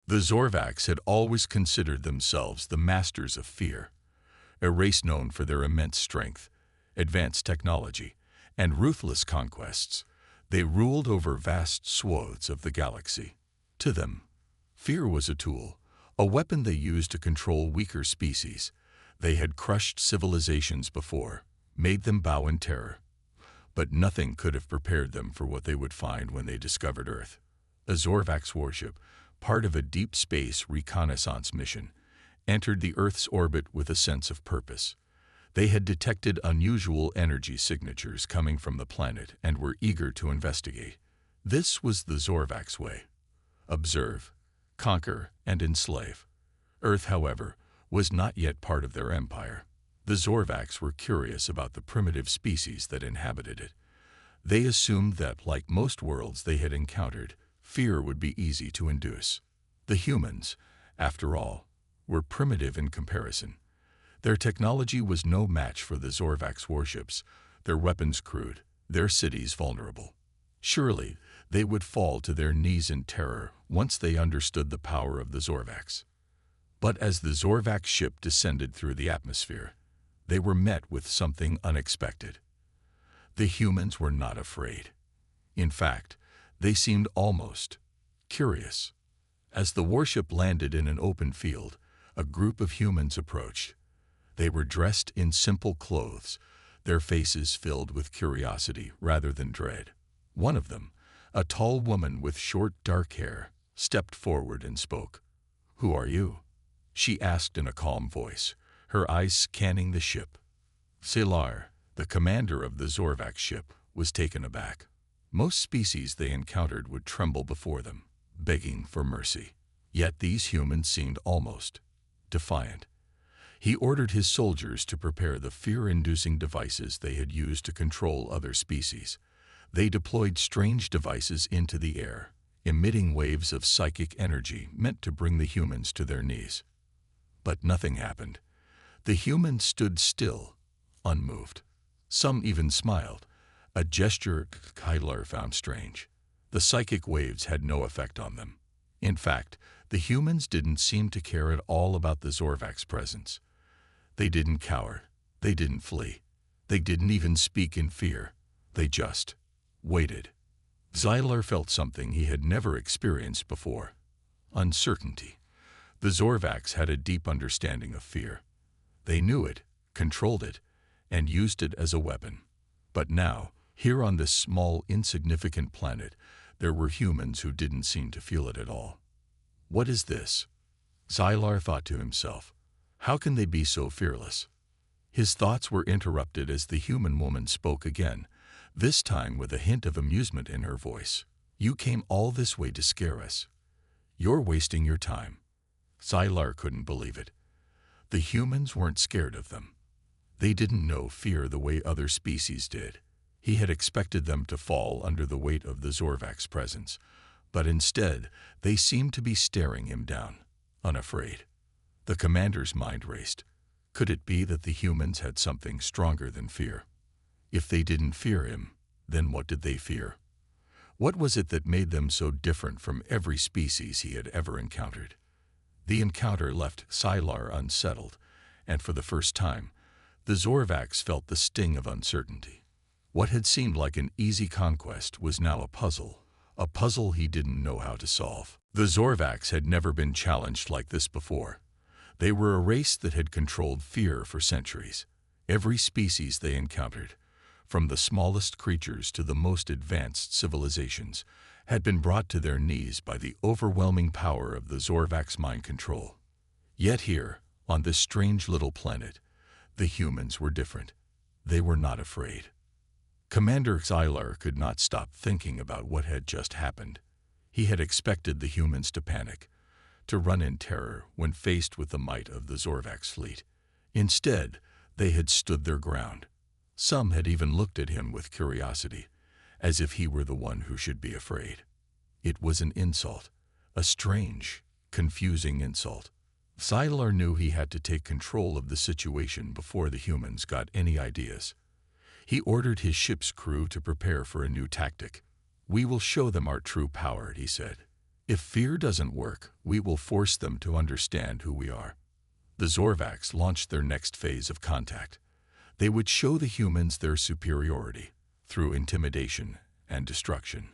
The Zorvax had always considered themselves the masters of fear, a race known for their immense strength, advanced technology, and ruthless conquests. They ruled over vast swathes of the galaxy. To them, fear was a tool, a weapon they used to control weaker species. They had crushed civilizations before, made them bow in terror. But nothing could have prepared them for what they would find when they discovered Earth. A Zorvax warship, part of a deep space reconnaissance mission, entered the Earth's orbit with a sense of purpose. They had detected unusual energy signatures coming from the planet and were eager to investigate. This was the Zorvax way: observe, conquer, and enslave. Earth, however, was not yet part of their empire. The Zorvax were curious about the primitive species that inhabited it. They assumed that, like most worlds they had encountered, fear would be easy to induce. The humans, after all, were primitive in comparison. Their technology was no match for the Zorvax warships, their weapons crude, their cities vulnerable. Surely, they would fall to their knees in terror once they understood the power of the Zorvax. But as the Zorvax ship descended through the atmosphere, they were met with something unexpected. The humans were not afraid. In fact, they seemed almost curious. As the warship landed in an open field, a group of humans approached. They were dressed in simple clothes, their faces filled with curiosity rather than dread. One of them, a tall woman with short, dark hair, stepped forward and spoke. "Who are you?" she asked in a calm voice, her eyes scanning the ship. Salar, the commander of the Zorvax ship, was taken aback. Most species they encountered would tremble before them, begging for mercy. Yet these humans seemed almost defiant. He ordered his soldiers to prepare the fear-inducing devices they had used to control other species. They deployed strange devices into the air, emitting waves of psychic energy meant to bring the humans to their knees. But nothing happened. The humans stood still, unmoved. Some even smiled, a gesture Kylar found strange. The psychic waves had no effect on them. In fact, the humans didn't seem to care at all about the Zorvax presence. They didn't cower. They didn't flee. They didn't even speak in fear. They just waited. Xylar felt something he had never experienced before: uncertainty. The Zorvax had a deep understanding of fear. They knew it, controlled it, and used it as a weapon. But now, here on this small, insignificant planet, there were humans who didn't seem to feel it at all. What is this? Xylar thought to himself. How can they be so fearless? His thoughts were interrupted as the human woman spoke again, this time with a hint of amusement in her voice. "You came all this way to scare us. You're wasting your time." Xylar couldn't believe it. The humans weren't scared of them. They didn't know fear the way other species did. He had expected them to fall under the weight of the Zorvax presence, but instead they seemed to be staring him down, unafraid. The commander's mind raced. Could it be that the humans had something stronger than fear? If they didn't fear him, then what did they fear? What was it that made them so different from every species he had ever encountered? The encounter left Xylar unsettled, and for the first time, the Zorvax felt the sting of uncertainty. What had seemed like an easy conquest was now a puzzle he didn't know how to solve. The Zorvax had never been challenged like this before. They were a race that had controlled fear for centuries. Every species they encountered, from the smallest creatures to the most advanced civilizations, had been brought to their knees by the overwhelming power of the Zorvax mind control. Yet here, on this strange little planet, the humans were different. They were not afraid. Commander Xylar could not stop thinking about what had just happened. He had expected the humans to panic, to run in terror when faced with the might of the Zorvax fleet. Instead, they had stood their ground. Some had even looked at him with curiosity, as if he were the one who should be afraid. It was an insult, a strange, confusing insult. Xylar knew he had to take control of the situation before the humans got any ideas. He ordered his ship's crew to prepare for a new tactic. "We will show them our true power," he said. If fear doesn't work, we will force them to understand who we are. The Zorvax launched their next phase of contact. They would show the humans their superiority through intimidation and destruction.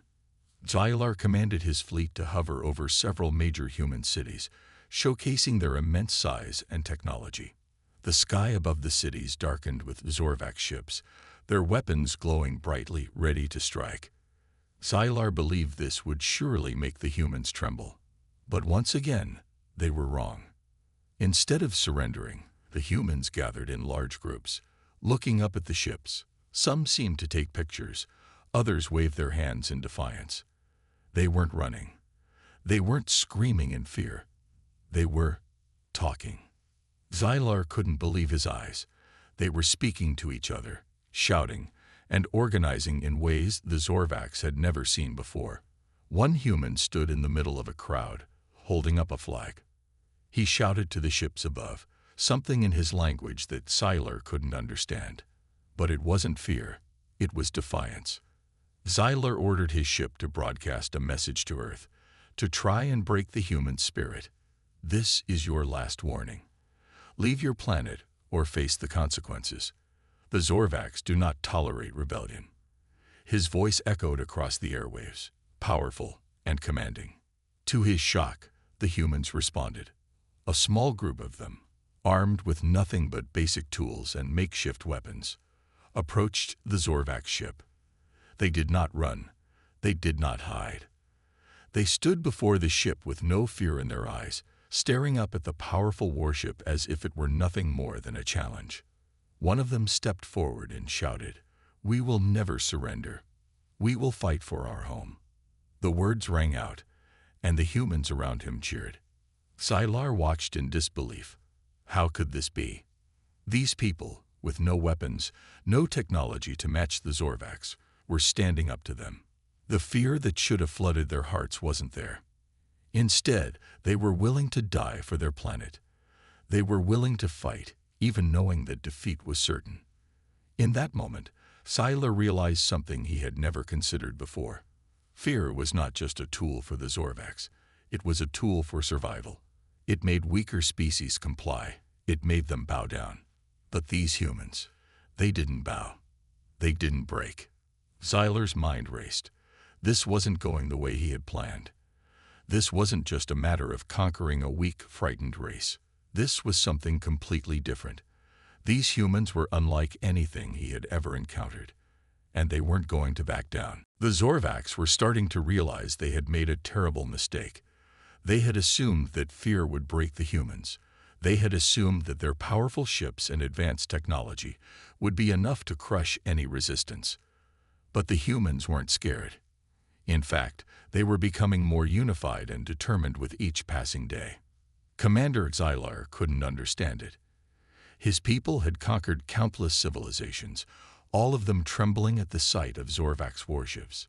Xylar commanded his fleet to hover over several major human cities, showcasing their immense size and technology. The sky above the cities darkened with Zorvax ships, their weapons glowing brightly, ready to strike. Xylar believed this would surely make the humans tremble. But once again, they were wrong. Instead of surrendering, the humans gathered in large groups, looking up at the ships. Some seemed to take pictures, others waved their hands in defiance. They weren't running. They weren't screaming in fear. They were talking. Xylar couldn't believe his eyes. They were speaking to each other, shouting, and organizing in ways the Zorvax had never seen before. One human stood in the middle of a crowd, holding up a flag. He shouted to the ships above, something in his language that Xylar couldn't understand. But it wasn't fear, it was defiance. Xylar ordered his ship to broadcast a message to Earth, to try and break the human spirit. This is your last warning. Leave your planet or face the consequences. The Zorvax do not tolerate rebellion. His voice echoed across the airwaves, powerful and commanding. To his shock, the humans responded. A small group of them, armed with nothing but basic tools and makeshift weapons, approached the Zorvax ship. They did not run. They did not hide. They stood before the ship with no fear in their eyes, staring up at the powerful warship as if it were nothing more than a challenge. One of them stepped forward and shouted, "We will never surrender. We will fight for our home." The words rang out, and the humans around him cheered. Xylar watched in disbelief. How could this be? These people, with no weapons, no technology to match the Zorvax, were standing up to them. The fear that should have flooded their hearts wasn't there. Instead, they were willing to die for their planet. They were willing to fight, even knowing that defeat was certain. In that moment, Xylar realized something he had never considered before. Fear was not just a tool for the Zorvax. It was a tool for survival. It made weaker species comply. It made them bow down. But these humans, they didn't bow. They didn't break. Xylar's mind raced. This wasn't going the way he had planned. This wasn't just a matter of conquering a weak, frightened race. This was something completely different. These humans were unlike anything he had ever encountered, and they weren't going to back down. The Zorvax were starting to realize they had made a terrible mistake. They had assumed that fear would break the humans. They had assumed that their powerful ships and advanced technology would be enough to crush any resistance. But the humans weren't scared. In fact, they were becoming more unified and determined with each passing day. Commander Xylar couldn't understand it. His people had conquered countless civilizations, all of them trembling at the sight of Zorvax warships.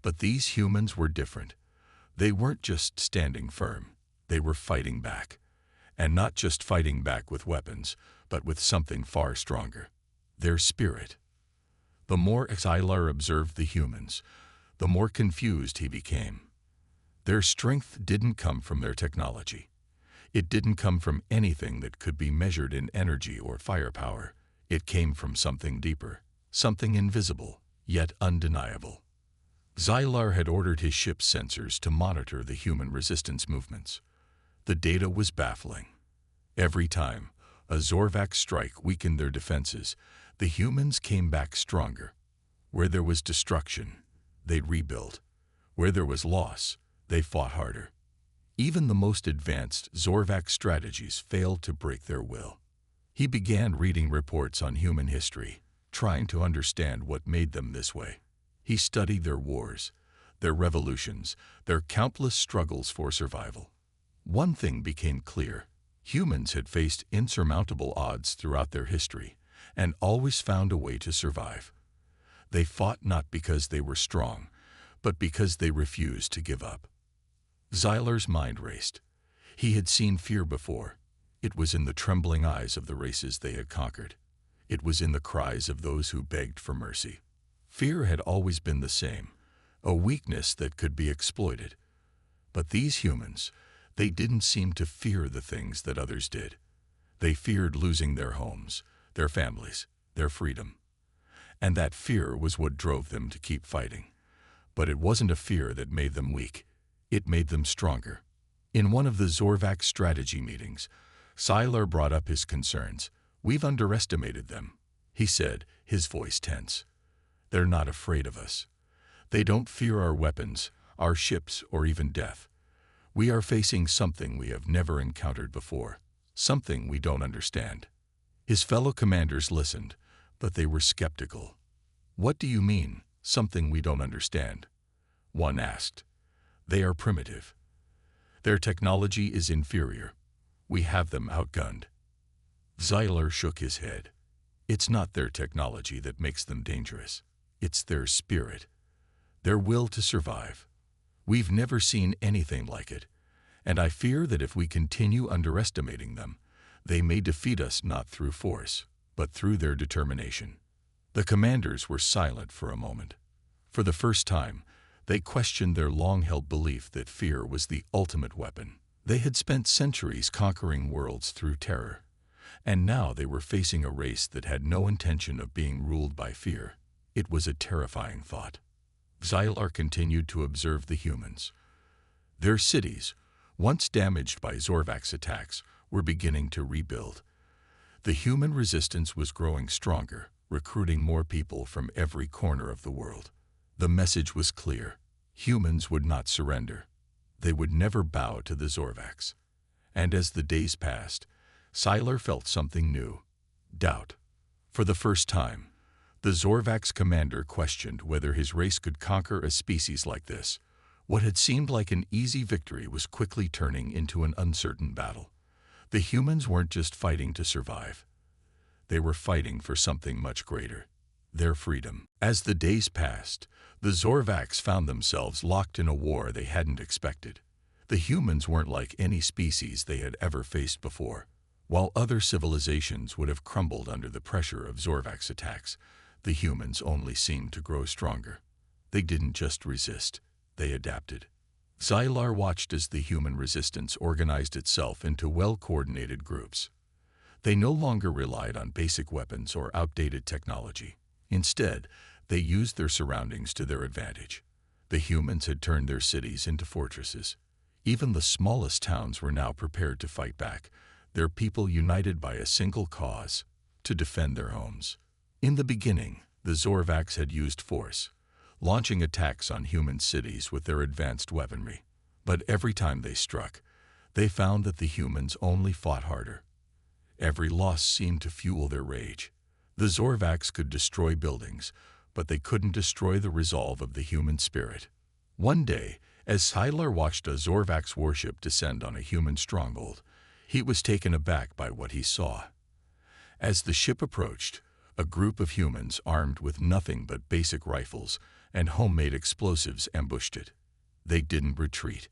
But these humans were different. They weren't just standing firm, they were fighting back. And not just fighting back with weapons, but with something far stronger: their spirit. The more Xylar observed the humans, the more confused he became. Their strength didn't come from their technology. It didn't come from anything that could be measured in energy or firepower. It came from something deeper, something invisible, yet undeniable. Xylar had ordered his ship's sensors to monitor the human resistance movements. The data was baffling. Every time a Zorvax strike weakened their defenses, the humans came back stronger. Where there was destruction, they rebuilt. Where there was loss, they fought harder. Even the most advanced Zorvax strategies failed to break their will. He began reading reports on human history, trying to understand what made them this way. He studied their wars, their revolutions, their countless struggles for survival. One thing became clear: humans had faced insurmountable odds throughout their history and always found a way to survive. They fought not because they were strong, but because they refused to give up. Xylar's mind raced. He had seen fear before. It was in the trembling eyes of the races they had conquered. It was in the cries of those who begged for mercy. Fear had always been the same, a weakness that could be exploited. But these humans, they didn't seem to fear the things that others did. They feared losing their homes, their families, their freedom. And that fear was what drove them to keep fighting. But it wasn't a fear that made them weak. It made them stronger. In one of the Zorvac strategy meetings, Sylar brought up his concerns. "We've underestimated them," he said, his voice tense. "They're not afraid of us. They don't fear our weapons, our ships, or even death. We are facing something we have never encountered before, something we don't understand." His fellow commanders listened, but they were skeptical. "What do you mean, something we don't understand?" one asked. "They are primitive. Their technology is inferior. We have them outgunned." Zyler shook his head. "It's not their technology that makes them dangerous. It's their spirit, their will to survive. We've never seen anything like it, and I fear that if we continue underestimating them, they may defeat us not through force, but through their determination." The commanders were silent for a moment. For the first time, they questioned their long-held belief that fear was the ultimate weapon. They had spent centuries conquering worlds through terror, and now they were facing a race that had no intention of being ruled by fear. It was a terrifying thought. Zylar continued to observe the humans. Their cities, once damaged by Zorvac's attacks, were beginning to rebuild. The human resistance was growing stronger, recruiting more people from every corner of the world. The message was clear. Humans would not surrender. They would never bow to the Zorvacs. And as the days passed, Sylar felt something new: doubt. For the first time, the Zorvac's commander questioned whether his race could conquer a species like this. What had seemed like an easy victory was quickly turning into an uncertain battle. The humans weren't just fighting to survive. They were fighting for something much greater: their freedom. As the days passed, the Zorvacs found themselves locked in a war they hadn't expected. The humans weren't like any species they had ever faced before. While other civilizations would have crumbled under the pressure of Zorvac's attacks, the humans only seemed to grow stronger. They didn't just resist, they adapted. Zylar watched as the human resistance organized itself into well-coordinated groups. They no longer relied on basic weapons or outdated technology. Instead, they used their surroundings to their advantage. The humans had turned their cities into fortresses. Even the smallest towns were now prepared to fight back, their people united by a single cause: to defend their homes. In the beginning, the Zorvacs had used force, launching attacks on human cities with their advanced weaponry. But every time they struck, they found that the humans only fought harder. Every loss seemed to fuel their rage. The Zorvacs could destroy buildings, but they couldn't destroy the resolve of the human spirit. One day, as Sylar watched a Zorvac's warship descend on a human stronghold, he was taken aback by what he saw. As the ship approached, a group of humans armed with nothing but basic rifles and homemade explosives ambushed it. They didn't retreat.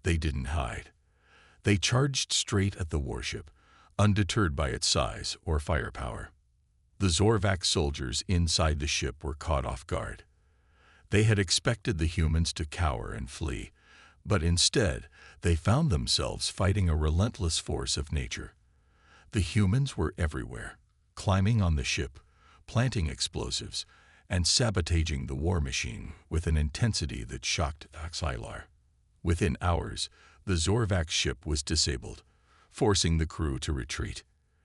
They didn't hide. They charged straight at the warship, undeterred by its size or firepower. The Zorvac soldiers inside the ship were caught off guard. They had expected the humans to cower and flee, but instead they found themselves fighting a relentless force of nature. The humans were everywhere, climbing on the ship, planting explosives, and sabotaging the war machine with an intensity that shocked Sylar. Within hours, the Zorvac ship was disabled, forcing the crew to retreat.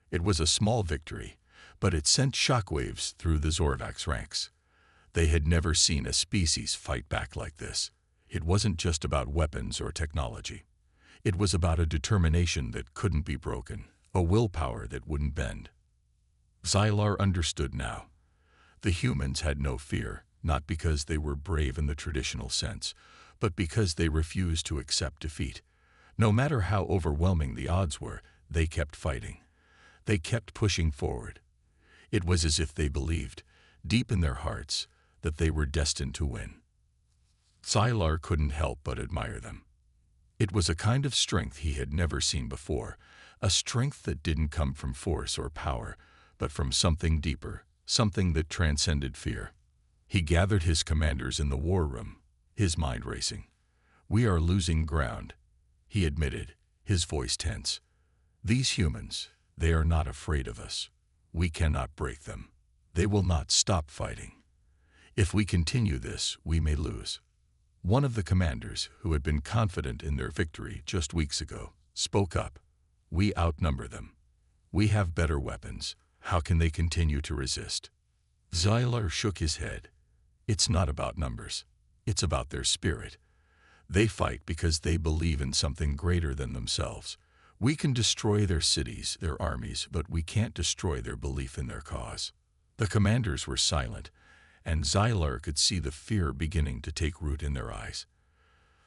It was a small victory, but it sent shockwaves through the Zorvac's ranks. They had never seen a species fight back like this. It wasn't just about weapons or technology. It was about a determination that couldn't be broken, a willpower that wouldn't bend. Zylar understood now. The humans had no fear, not because they were brave in the traditional sense, but because they refused to accept defeat. No matter how overwhelming the odds were, they kept fighting. They kept pushing forward. It was as if they believed, deep in their hearts, that they were destined to win. Sylar couldn't help but admire them. It was a kind of strength he had never seen before, a strength that didn't come from force or power, but from something deeper, something that transcended fear. He gathered his commanders in the war room, his mind racing. "We are losing ground," he admitted, his voice tense. "These humans, they are not afraid of us. We cannot break them. They will not stop fighting. If we continue this, we may lose." One of the commanders, who had been confident in their victory just weeks ago, spoke up. "We outnumber them. We have better weapons. How can they continue to resist?" Xylar shook his head. "It's not about numbers. It's about their spirit. They fight because they believe in something greater than themselves. We can destroy their cities, their armies, but we can't destroy their belief in their cause." The commanders were silent, and Xylar could see the fear beginning to take root in their eyes.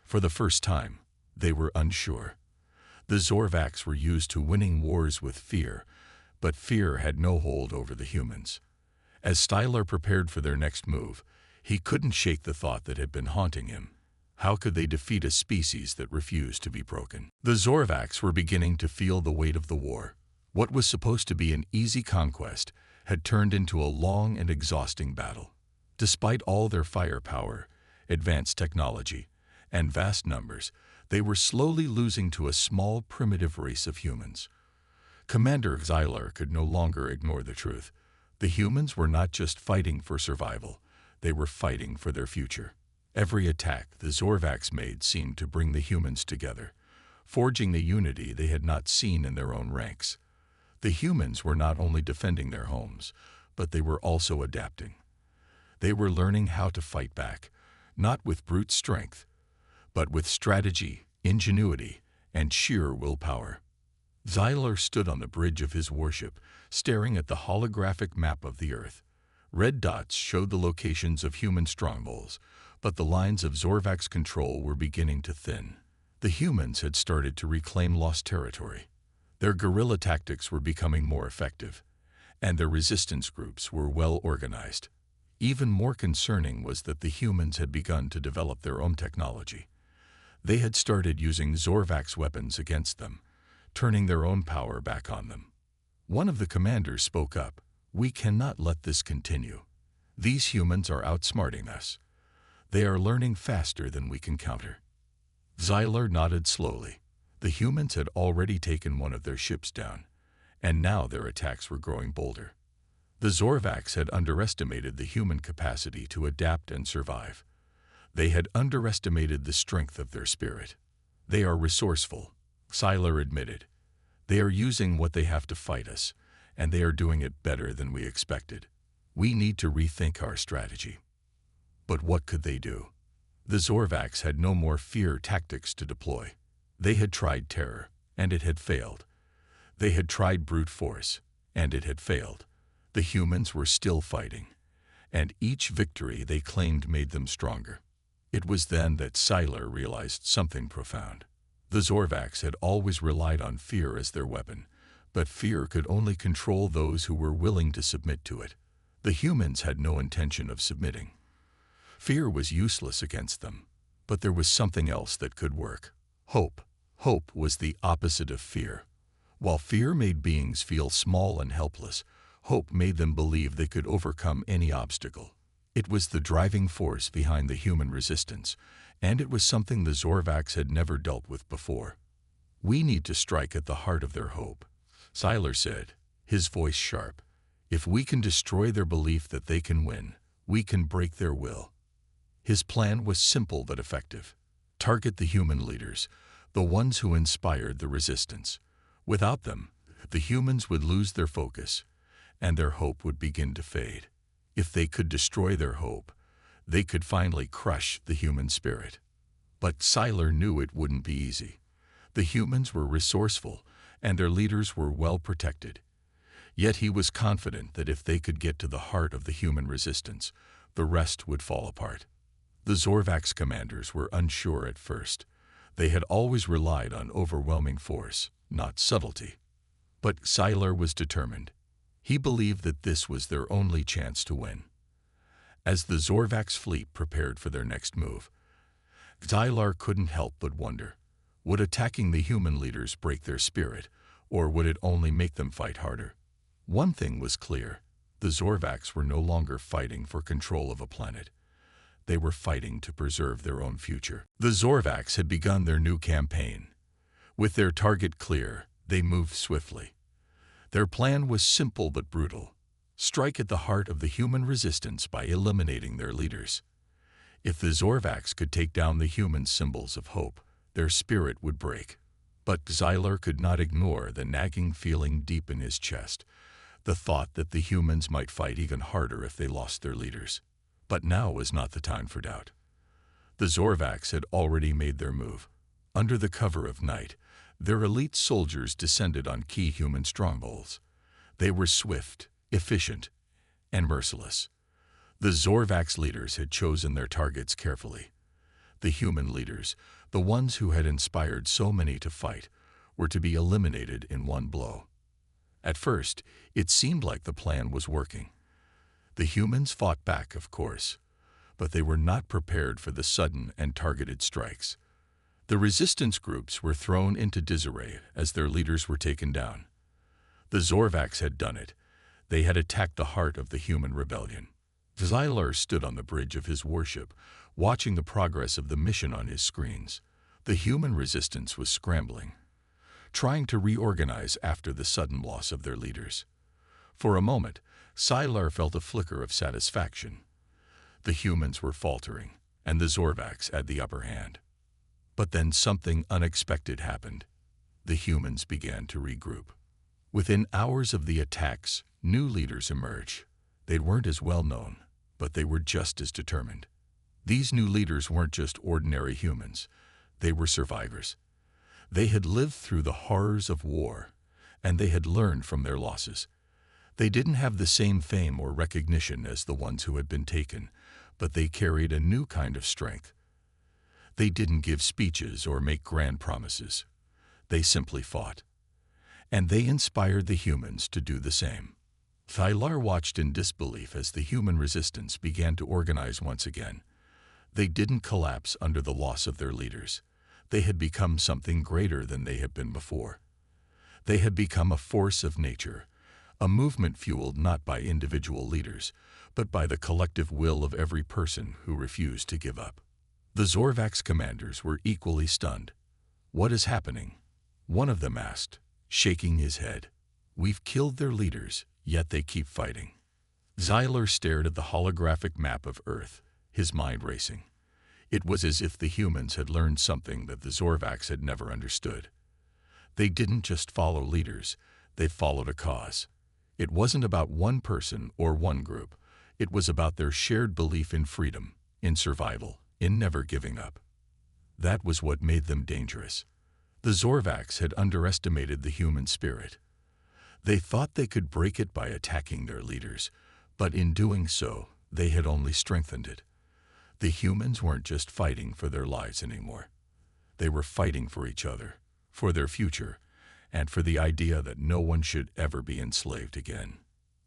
For the first time, they were unsure. The Zorvax were used to winning wars with fear, but fear had no hold over the humans. As Stylar prepared for their next move, he couldn't shake the thought that had been haunting him. How could they defeat a species that refused to be broken? The Zorvax were beginning to feel the weight of the war. What was supposed to be an easy conquest had turned into a long and exhausting battle. Despite all their firepower, advanced technology, and vast numbers, they were slowly losing to a small, primitive race of humans. Commander Xylar could no longer ignore the truth. The humans were not just fighting for survival, they were fighting for their future. Every attack the Zorvax made seemed to bring the humans together, forging the unity they had not seen in their own ranks. The humans were not only defending their homes, but they were also adapting. They were learning how to fight back, not with brute strength, but with strategy, ingenuity, and sheer willpower. Xylar stood on the bridge of his warship, staring at the holographic map of the Earth. Red dots showed the locations of human strongholds, but the lines of Zorvax control were beginning to thin. The humans had started to reclaim lost territory. Their guerrilla tactics were becoming more effective, and their resistance groups were well organized. Even more concerning was that the humans had begun to develop their own technology. They had started using Zorvax weapons against them, turning their own power back on them. One of the commanders spoke up. "We cannot let this continue. These humans are outsmarting us. They are learning faster than we can counter." Xylar nodded slowly. The humans had already taken one of their ships down, and now their attacks were growing bolder. The Zorvax had underestimated the human capacity to adapt and survive. They had underestimated the strength of their spirit. "They are resourceful," Xylar admitted. "They are using what they have to fight us, and they are doing it better than we expected. We need to rethink our strategy." But what could they do? The Zorvax had no more fear tactics to deploy. They had tried terror, and it had failed. They had tried brute force, and it had failed. The humans were still fighting, and each victory they claimed made them stronger. It was then that Xylar realized something profound. The Zorvax had always relied on fear as their weapon, but fear could only control those who were willing to submit to it. The humans had no intention of submitting. Fear was useless against them, but there was something else that could work. Hope. Hope was the opposite of fear. While fear made beings feel small and helpless, hope made them believe they could overcome any obstacle. It was the driving force behind the human resistance, and it was something the Zorvax had never dealt with before. "We need to strike at the heart of their hope," Xylar said, his voice sharp. "If we can destroy their belief that they can win, we can break their will." His plan was simple but effective. Target the human leaders, the ones who inspired the resistance. Without them, the humans would lose their focus, and their hope would begin to fade. If they could destroy their hope, they could finally crush the human spirit. But Xylar knew it wouldn't be easy. The humans were resourceful, and their leaders were well protected. Yet he was confident that if they could get to the heart of the human resistance, the rest would fall apart. The Zorvax commanders were unsure at first. They had always relied on overwhelming force, not subtlety. But Xylar was determined. He believed that this was their only chance to win. As the Zorvax fleet prepared for their next move, Xylar couldn't help but wonder, would attacking the human leaders break their spirit, or would it only make them fight harder? One thing was clear, the Zorvax were no longer fighting for control of a planet. They were fighting to preserve their own future. The Zorvax had begun their new campaign. With their target clear, they moved swiftly. Their plan was simple but brutal. Strike at the heart of the human resistance by eliminating their leaders. If the Zorvax could take down the human symbols of hope, their spirit would break. But Xylar could not ignore the nagging feeling deep in his chest, the thought that the humans might fight even harder if they lost their leaders. But now was not the time for doubt. The Zorvax had already made their move. Under the cover of night, their elite soldiers descended on key human strongholds. They were swift, efficient, and merciless. The Zorvax leaders had chosen their targets carefully. The human leaders, the ones who had inspired so many to fight, were to be eliminated in one blow. At first, it seemed like the plan was working. The humans fought back, of course, but they were not prepared for the sudden and targeted strikes. The resistance groups were thrown into disarray as their leaders were taken down. The Zorvax had done it. They had attacked the heart of the human rebellion. Xylar stood on the bridge of his warship, watching the progress of the mission on his screens. The human resistance was scrambling, trying to reorganize after the sudden loss of their leaders. For a moment, Xylar felt a flicker of satisfaction. The humans were faltering, and the Zorvax had the upper hand. But then something unexpected happened. The humans began to regroup. Within hours of the attacks, new leaders emerged. They weren't as well known, but they were just as determined. These new leaders weren't just ordinary humans. They were survivors. They had lived through the horrors of war, and they had learned from their losses. They didn't have the same fame or recognition as the ones who had been taken, but they carried a new kind of strength. They didn't give speeches or make grand promises. They simply fought. And they inspired the humans to do the same. Xylar watched in disbelief as the human resistance began to organize once again. They didn't collapse under the loss of their leaders. They had become something greater than they had been before. They had become a force of nature, a movement fueled not by individual leaders, but by the collective will of every person who refused to give up. The Zorvax commanders were equally stunned. "What is happening?" one of them asked, shaking his head. "We've killed their leaders, yet they keep fighting." Xylar stared at the holographic map of Earth, his mind racing. It was as if the humans had learned something that the Zorvax had never understood. They didn't just follow leaders, they followed a cause. It wasn't about one person or one group. It was about their shared belief in freedom, in survival, in never giving up. That was what made them dangerous. The Zorvax had underestimated the human spirit. They thought they could break it by attacking their leaders, but in doing so, they had only strengthened it. The humans weren't just fighting for their lives anymore. They were fighting for each other, for their future, and for the idea that no one should ever be enslaved again.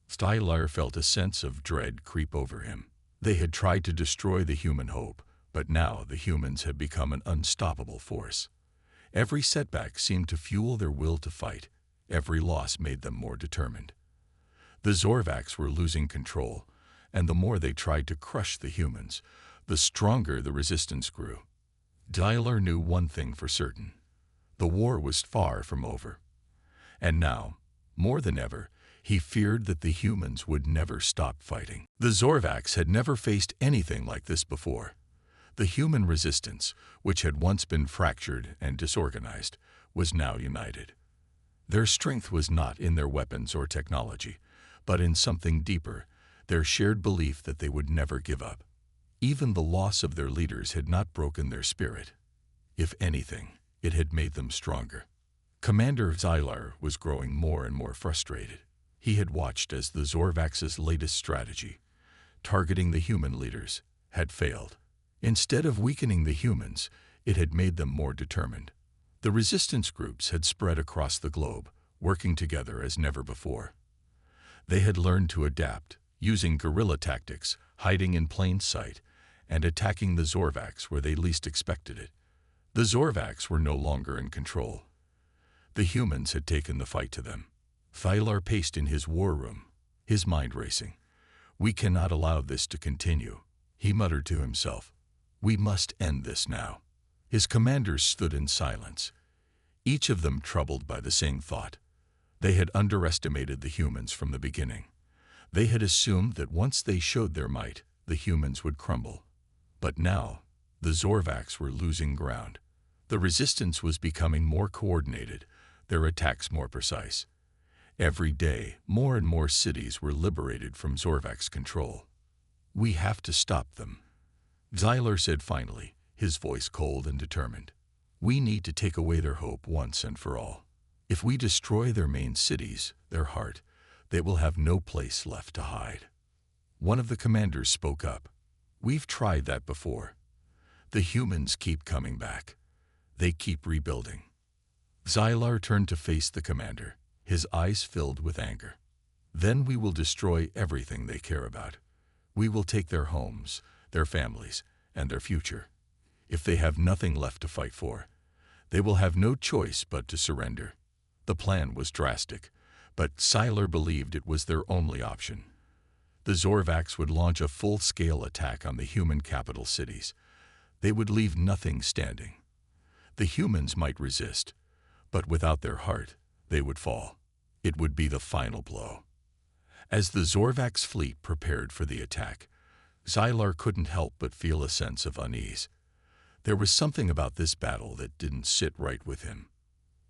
Xylar felt a sense of dread creep over him. They had tried to destroy the human hope, but now the humans had become an unstoppable force. Every setback seemed to fuel their will to fight. Every loss made them more determined. The Zorvax were losing control, and the more they tried to crush the humans, the stronger the resistance grew. Xylar knew one thing for certain. The war was far from over. And now, more than ever, he feared that the humans would never stop fighting. The Zorvax had never faced anything like this before. The human resistance, which had once been fractured and disorganized, was now united. Their strength was not in their weapons or technology, but in something deeper, their shared belief that they would never give up. Even the loss of their leaders had not broken their spirit. If anything, it had made them stronger. Commander Xylar was growing more and more frustrated. He had watched as the Zorvax's latest strategy, targeting the human leaders, had failed. Instead of weakening the humans, it had made them more determined. The resistance groups had spread across the globe, working together as never before. They had learned to adapt, using guerrilla tactics, hiding in plain sight, and attacking the Zorvax where they least expected it. The Zorvax were no longer in control. The humans had taken the fight to them. Xylar paced in his war room, his mind racing. "We cannot allow this to continue. He muttered to himself, "We must end this now." His commanders stood in silence, each of them troubled by the same thought. They had underestimated the humans from the beginning. They had assumed that once they showed their might, the humans would crumble. But now, the Zorvax were losing ground. The resistance was becoming more coordinated, their attacks more precise. Every day, more and more cities were liberated from Zorvax control. "We have to stop them," Xylar said finally, his voice cold and determined. "We need to take away their hope once and for all. If we destroy their main cities, their heart, they will have no place left to hide." One of the commanders spoke up. "We've tried that before. The humans keep coming back. They keep rebuilding." Xylar turned to face the commander, his eyes filled with anger. "Then we will destroy everything they care about. We will take their homes, their families, and their future. If they have nothing left to fight for, they will have no choice but to surrender." The plan was drastic, but Xylar believed it was their only option. The Zorvax would launch a full-scale attack on the human capital cities. They would leave nothing standing. The humans might resist, but without their heart, they would fall. It would be the final blow. As the Zorvax fleet prepared for the attack, Xylar couldn't help but feel a sense of unease. There was something about this battle that didn't sit right with him.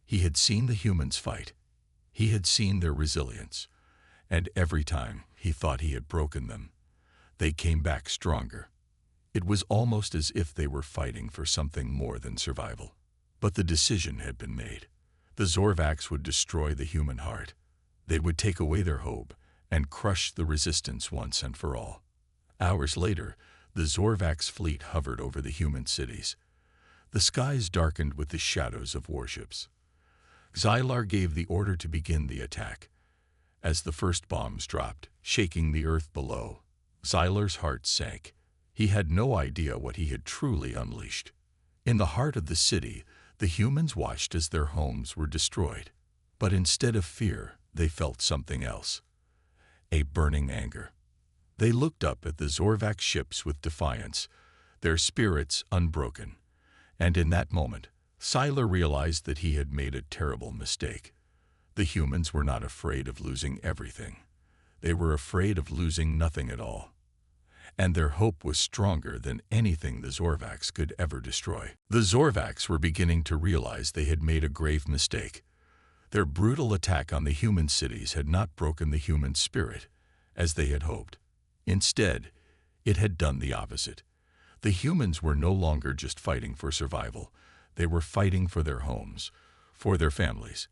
He had seen the humans fight. He had seen their resilience. And every time he thought he had broken them, they came back stronger. It was almost as if they were fighting for something more than survival. But the decision had been made. The Zorvax would destroy the human heart. They would take away their hope and crush the resistance once and for all. Hours later, the Zorvax fleet hovered over the human cities. The skies darkened with the shadows of warships. Xylar gave the order to begin the attack. As the first bombs dropped, shaking the earth below, Xylar's heart sank. He had no idea what he had truly unleashed. In the heart of the city, the humans watched as their homes were destroyed. But instead of fear, they felt something else. A burning anger. They looked up at the Zorvax ships with defiance, their spirits unbroken. And in that moment, Xylar realized that he had made a terrible mistake. The humans were not afraid of losing everything. They were afraid of losing nothing at all. And their hope was stronger than anything the Zorvax could ever destroy. The Zorvax were beginning to realize they had made a grave mistake. Their brutal attack on the human cities had not broken the human spirit, as they had hoped. Instead, it had done the opposite. The humans were no longer just fighting for survival. They were fighting for their homes, for their families,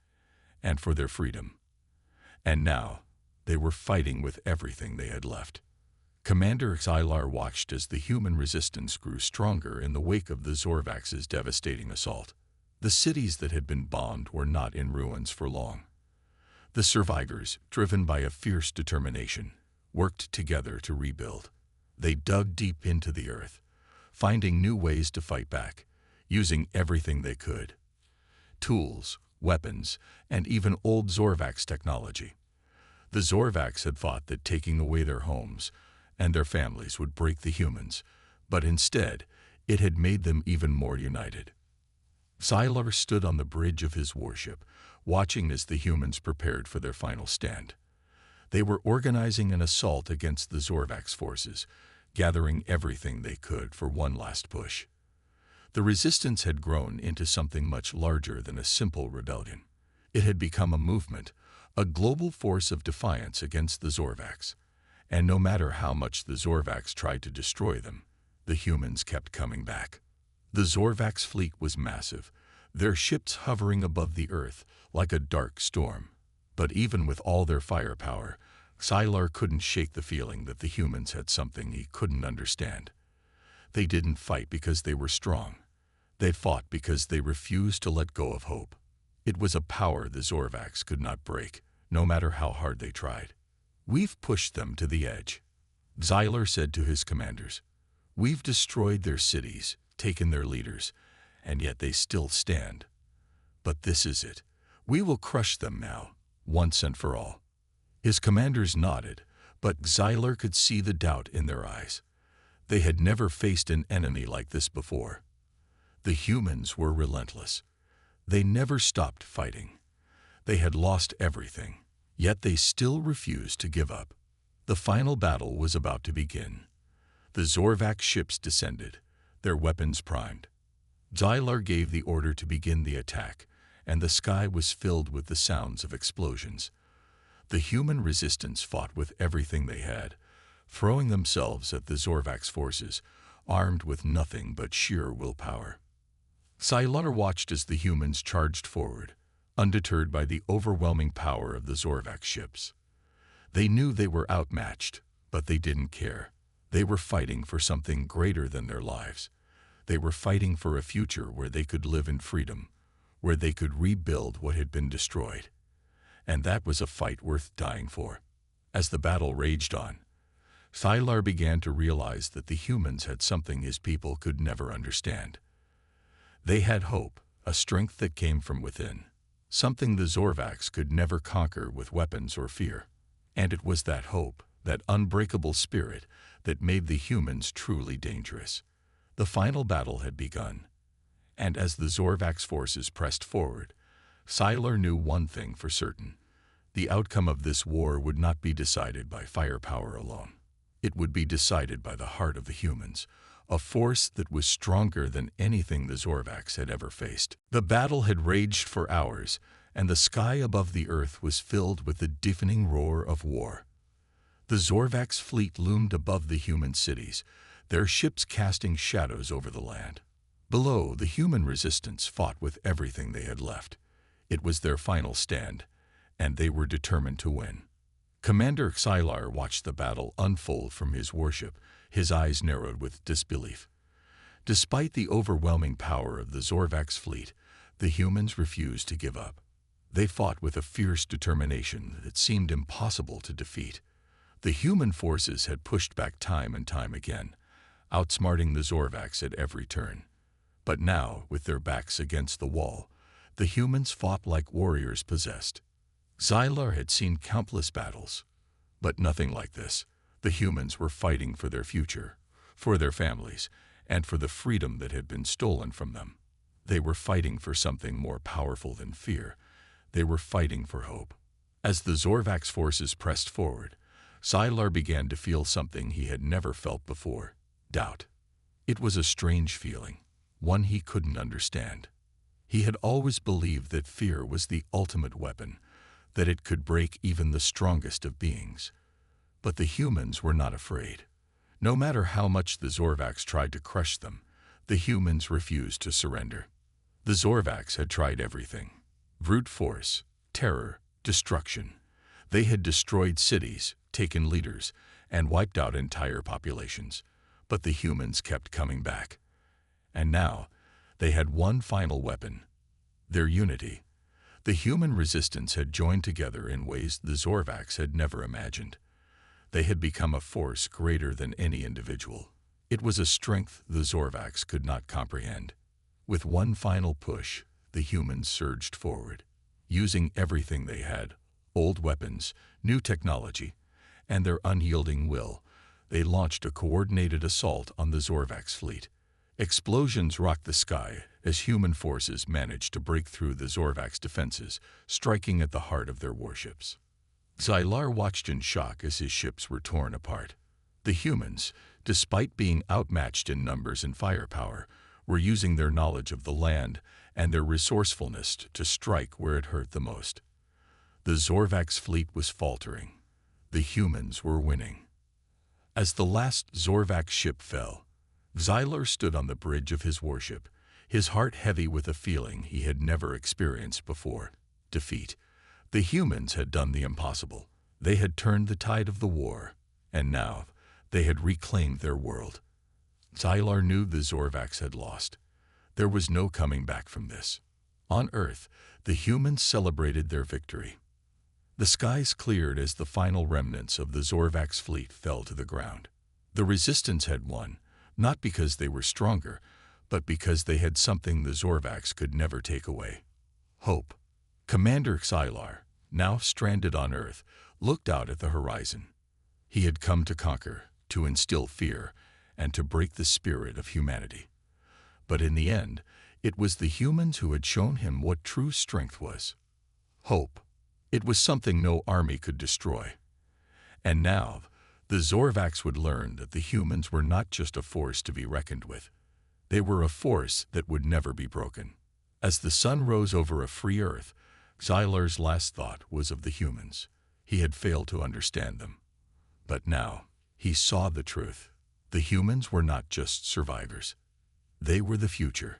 and for their freedom. And now, they were fighting with everything they had left. Commander Xylar watched as the human resistance grew stronger in the wake of the Zorvax's devastating assault. The cities that had been bombed were not in ruins for long. The survivors, driven by a fierce determination, worked together to rebuild. They dug deep into the earth, finding new ways to fight back, using everything they could. Tools, weapons, and even old Zorvax technology. The Zorvax had thought that taking away their homes and their families would break the humans, but instead, it had made them even more united. Xylar stood on the bridge of his warship, watching as the humans prepared for their final stand. They were organizing an assault against the Zorvax forces, gathering everything they could for one last push. The resistance had grown into something much larger than a simple rebellion. It had become a movement, a global force of defiance against the Zorvax. And no matter how much the Zorvax tried to destroy them, the humans kept coming back. The Zorvax fleet was massive, their ships hovering above the earth like a dark storm. But even with all their firepower, Xylar couldn't shake the feeling that the humans had something he couldn't understand. They didn't fight because they were strong. They fought because they refused to let go of hope. It was a power the Zorvax could not break, no matter how hard they tried. "We've pushed them to the edge," Xylar said to his commanders. "We've destroyed their cities, taken their leaders, and yet they still stand. But this is it. We will crush them now, once and for all." His commanders nodded, but Xylar could see the doubt in their eyes. They had never faced an enemy like this before. The humans were relentless. They never stopped fighting. They had lost everything, yet they still refused to give up. The final battle was about to begin. The Zorvax ships descended, their weapons primed. Xylar gave the order to begin the attack, and the sky was filled with the sounds of explosions. The human resistance fought with everything they had, throwing themselves at the Zorvax forces, armed with nothing but sheer willpower. Xylar watched as the humans charged forward, undeterred by the overwhelming power of the Zorvax ships. They knew they were outmatched, but they didn't care. They were fighting for something greater than their lives. They were fighting for a future where they could live in freedom, where they could rebuild what had been destroyed. And that was a fight worth dying for. As the battle raged on, Xylar began to realize that the humans had something his people could never understand. They had hope, a strength that came from within, something the Zorvax could never conquer with weapons or fear. And it was that hope, that unbreakable spirit, that made the humans truly dangerous. The final battle had begun, and as the Zorvax forces pressed forward, Xylar knew one thing for certain. The outcome of this war would not be decided by firepower alone. It would be decided by the heart of the humans, a force that was stronger than anything the Zorvax had ever faced. The battle had raged for hours, and the sky above the earth was filled with the deafening roar of war. The Zorvax fleet loomed above the human cities, their ships casting shadows over the land. Below, the human resistance fought with everything they had left. It was their final stand, and they were determined to win. Commander Xylar watched the battle unfold from his warship, his eyes narrowed with disbelief. Despite the overwhelming power of the Zorvax fleet, the humans refused to give up. They fought with a fierce determination that seemed impossible to defeat. The human forces had pushed back time and time again, outsmarting the Zorvax at every turn. But now, with their backs against the wall, the humans fought like warriors possessed. Xylar had seen countless battles, but nothing like this. The humans were fighting for their future, for their families, and for the freedom that had been stolen from them. They were fighting for something more powerful than fear. They were fighting for hope. As the Zorvax forces pressed forward, Xylar began to feel something he had never felt before: doubt. It was a strange feeling, one he couldn't understand. He had always believed that fear was the ultimate weapon, that it could break even the strongest of beings. But the humans were not afraid. No matter how much the Zorvax tried to crush them, the humans refused to surrender. The Zorvax had tried everything: brute force, terror, destruction. They had destroyed cities, taken leaders, and wiped out entire populations. But the humans kept coming back. And now, they had one final weapon: their unity. The human resistance had joined together in ways the Zorvax had never imagined. They had become a force greater than any individual. It was a strength the Zorvax could not comprehend. With one final push, the humans surged forward, using everything they had: old weapons, new technology, and their unyielding will. They launched a coordinated assault on the Zorvax fleet. Explosions rocked the sky as human forces managed to break through the Zorvax defenses, striking at the heart of their warships. Xylar watched in shock as his ships were torn apart. The humans, despite being outmatched in numbers and firepower, were using their knowledge of the land and their resourcefulness to strike where it hurt the most. The Zorvax fleet was faltering. The humans were winning. As the last Zorvax ship fell, Xylar stood on the bridge of his warship, his heart heavy with a feeling he had never experienced before: defeat. The humans had done the impossible. They had turned the tide of the war, and now they had reclaimed their world. Xylar knew the Zorvax had lost. There was no coming back from this. On Earth, the humans celebrated their victory. The skies cleared as the final remnants of the Zorvax fleet fell to the ground. The resistance had won, not because they were stronger, but because they had something the Zorvax could never take away: hope. Commander Xylar, now stranded on Earth, looked out at the horizon. He had come to conquer, to instill fear, and to break the spirit of humanity. But in the end, it was the humans who had shown him what true strength was. Hope. It was something no army could destroy. And now, the Zorvax would learn that the humans were not just a force to be reckoned with. They were a force that would never be broken. As the sun rose over a free Earth, Xylar's last thought was of the humans. He had failed to understand them. But now, he saw the truth. The humans were not just survivors. They were the future.